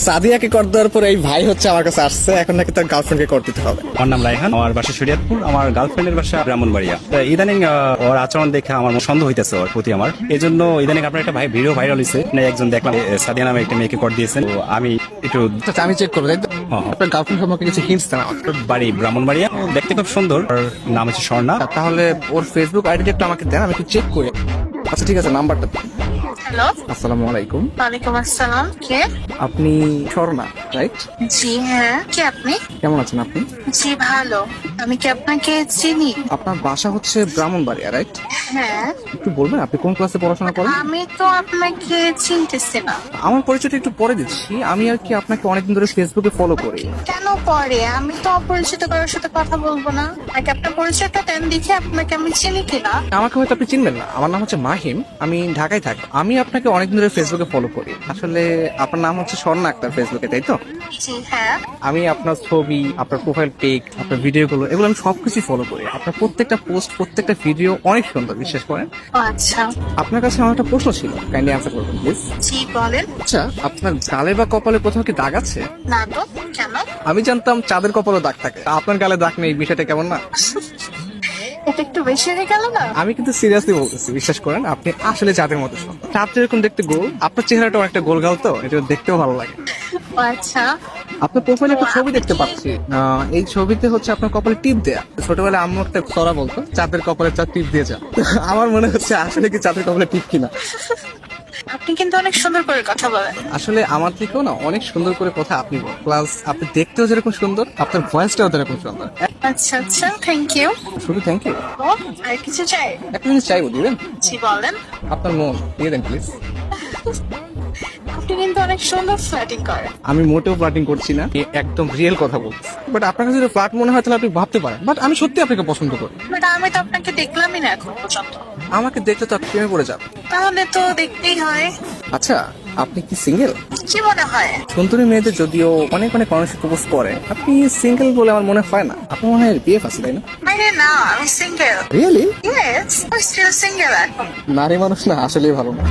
সাদিয়াকে কর দেওয়ার পর এই ভাই হচ্ছে আমার কাছে আসছে, এখন নাকি তার গার্লফ্রেন্ডকে কর দিতে হবে। আমার নাম রায়হান, আমার বাসা শরীয়তপুর, আমার গার্লফ্রেন্ডের বাসা ব্রাহ্মণবাড়িয়া। তো ইদানিং ওর আচরণ দেখে আমার সন্দেহ হইতেছে ওর প্রতি আমার। এই জন্য ইদানিং আপনার একটা ভিডিও ভাইরাল হয়েছে, একজন দেখলাম সাদিয়া নামে একটা মেয়েকে কর দিয়েছেন। তো আমি একটু আচ্ছা, আমি চেক করবো, তাই তো? আপনার গার্লফ্রেন্ড সম্পর্কে কিছু হিন্টস দেন আমাকে। বাড়ি ব্রাহ্মণবাড়িয়া, ও দেখতে খুব সুন্দর, ওর নাম হচ্ছে স্বর্ণা। তাহলে ওর ফেসবুক আইডিটা একটু আমাকে দেন, আমি একটু চেক করি। আচ্ছা ঠিক আছে, নাম্বারটা দিন। হ্যালো, আসসালামু আলাইকুম। ওয়ালাইকুম আসসালাম। কে? আপনি স্বর্ণা, রাইট? জি হ্যাঁ, কে আপনি? কেমন আছেন আপনি? জি ভালো। আমি কি আপনাকে চিনি? আপনার বাসা হচ্ছে ব্রাহ্মণবাড়িয়া, রাইট? হ্যাঁ। একটু বলবেন আপনি কোন ক্লাসে পড়াশোনা করেন? আমি তো আপনাকে চিনতেছি না। আমার পরিচয়টা একটু পরে দিচ্ছি। আমি আর কি আপনাকে অনেকদিন ধরে ফেসবুকে ফলো করি। কেন পরে? আমি তো অপরিচিত কারোর সাথে কথা বলবো না। আগে আপনার পরিচয়টা দেন, দেখি আপনাকে আমি চিনি কিনা। আমাকে হয়তো আপনি চিনবেন না, আমার নাম হচ্ছে মাহিম, আমি ঢাকায় থাকি। আমি আপনাকে অনেকদিন ধরে ফেসবুকে ফলো করি। আসলে আপনার নাম হচ্ছে স্বর্ণা আক্তার ফেসবুকে, তাই তো? জি হ্যাঁ। আমি আপনার ছবি, আপনার প্রোফাইল পিক, আপনার ভিডিওগুলো, এগুলো আমি সবকিছু ফলো করি। আপনার প্রত্যেকটা পোস্ট, প্রত্যেকটা ভিডিও অনেক সুন্দর, বিশ্বাস করেন। ও আচ্ছা। আপনার কাছে আমার একটা প্রশ্ন ছিল, কাইন্ডলি অ্যান্সার করবেন প্লিজ। জি বলেন। আচ্ছা, আপনার গালে বা কপালে কোথাও কি দাগ আছে? না তো, কেন? আমি জানতাম চাঁদের কপালে দাগ থাকে, তা আপনার গালে দাগ নেই, বিষয়টা কেমন না? এটা একটু বেশি হয়ে গেল না? আমি কিন্তু সিরিয়াসলি বলতেছি, বিশ্বাস করেন, আপনি আসলে চাঁদের মতো সুন্দর। চাঁদ যেরকম দেখতে গোল, আপনার চেহারাটা অনেকটা গোল গাল, তো এটা দেখতেও ভালো লাগে। ও আচ্ছা। আপনার প্রোফাইলে একটা ছবি দেখতে পাচ্ছি। এই ছবিতে হচ্ছে আপনার কপালে টিপ দেয়া। ছোটবেলায় আম্মু একটা সরা বলতো, চাঁদের কপালে চাঁদ টিপ দিয়ে যা। আমার মনে হচ্ছে আসলে কি চাঁদের কপালে টিপ কিনা। আপনি কিন্তু অনেক সুন্দর করে কথা বলেন। আসলে আমার থেকেও না অনেক সুন্দর করে কথা আপনি বলেন, প্লাস আপনি দেখতেও যেরকম সুন্দর, আপনার ভয়েসটাও যেরকম সুন্দর। আচ্ছা আচ্ছা, থ্যাংক ইউ। শুধু থ্যাংক ইউ। ও আর কিছু চাই? একটা জিনিস চাইবো, দিবেন? জি বলেন। আপনার মন দিয়ে দেন প্লিজ। আপনি কিন্তু অনেক সুন্দর ফ্ল্যাটিং করেন। আমি মোটেও ফ্লার্টিং করছি না, একদম রিয়েল কথা বলছি। বাট আপনার কাছে যদি ফ্লার্ট মনে হয় তাহলে আপনি ভাবতে পারেন, বাট আমি সত্যি আপনাকে পছন্দ করি। বাট আমি তো আপনাকে দেখলামই না এখন পর্যন্ত। আমাকে দেখলে তো আপনি প্রেমে পড়ে যাবেন। তাহলে তো দেখতেই হয়। আচ্ছা, আপনি কি সিঙ্গেল? কি মনে হয়? সুন্দরী মেয়েদের যদিও অনেক অনেক মানুষ প্রপোজ করে, আপনি সিঙ্গেল বলে আমার মনে হয় না। আপনার মনে হয় বিয়ে আছে, তাই না? আরে না, আমি সিঙ্গেল। রিয়েলি? ইয়েস, আমি স্টিল সিঙ্গেল এখন। নারী মানুষ না আসলেই ভালো না।